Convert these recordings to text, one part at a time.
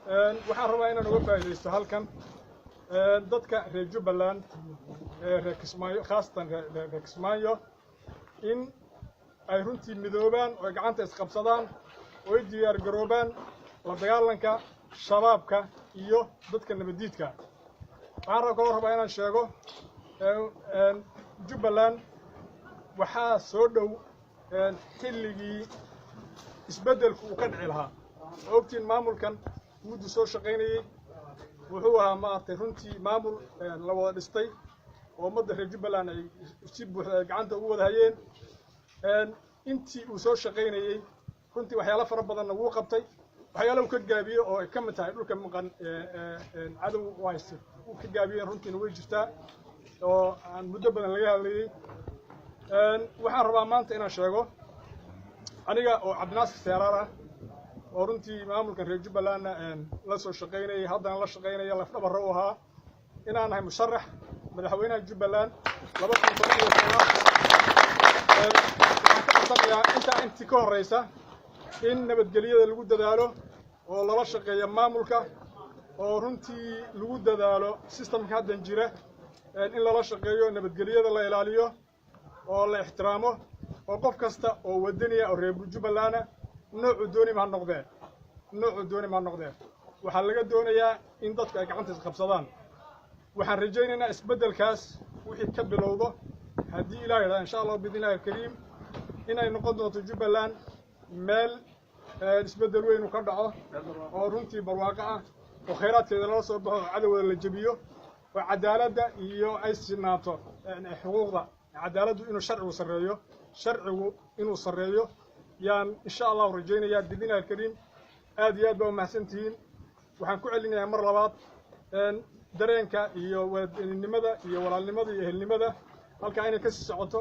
waxaan rabaa inaan uga faa'iideysto halkan dadka reer Jubbaland reer Kismaayo khaasatan reer Kismaayo in ay runtii midoobaan oo gacanta isqabsadaan oo ay diyaar garoobaan la dagaalanka shabaabka iyo dadka nabadiidka waxaan rabaa inaan sheego Jubbaland waxaa soo dhow xilligii isbeddelku uu ka dhici lahaa ogtiin maamulkan muddo soo shaqaynayay wuxuu ahaa maartay runtii maamul la wada dhistay oo ummadda reer Jubbaland ay si buuxda gacanta ugu wada hayeen intii uu soo shaqaynayay runtii waxyaalo fara badan lagu qabtay waxyaalo uu ka gaabiyo oo ay ka mid tahay dhulka maqan cadow waaysta uu ka gaabiyeen runtii way jirtaa oo aan muddo badan laga hadlayay waxaan rabaa maanta inaan sheego aniga oo Cabdinaasir Seeraar ah oo runtii maamulkan reer Jubbaland la soo shaqaynayay haddana la shaqaynaya laf dhabar u ahaa inaan ahay musharax madaxweynaha Jubbaland 2019 inta ka horeysa in nabadgelyada lagu dadaalo oo lala shaqeeyo maamulka oo runtii lagu dadaalo systemka hadda jira in lala shaqeeyo nabadgelyada la ilaaliyo oo la ixtiraamo oo qof kasta oo wadaniya oo reer Jubbaland nooc dooni ma noqdeen waxa laga doonayaa in dadku ay gacanta isqabsadaan waxaan rajaynaynaa isbeddelkaas wixii ka bilowdo haddii Ilaahay yiraahdo insha Allah bidnaahi kariim inay noqon doonto Jubbaland meel isbeddel weyn ka dhaco oo runtii barwaaqo ah oo khayraadkeeda la soo baxo cadawada la jabiyo oo cadaaladda iyo ay sinaato xuquuqda cadaaladdu inuu sharcigu inuu sareeyo yaan insha Allah rajaynayaa bidnaahi kariim aad iyo aad baa mahadsantihiin waxaan ku celinayaa mar labaad dareenka iyo wadannimada iyo walaalnimada iyo ehelnimada halka inay ka sii socoto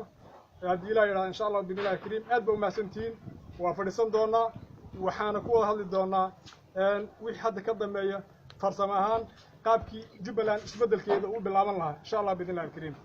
haddii Ilaahay yiraahdo insha Allah bidnaahi kariim aad baa mahadsantihiin waa fadhiisan doonaa waxaana ku wada hadli doonaa wixii hadda ka dambeeya farsamo ahaan qaabkii Jubbaland isbeddelkeeda uu bilaaban lahaa insha Allah bidnaahi kariim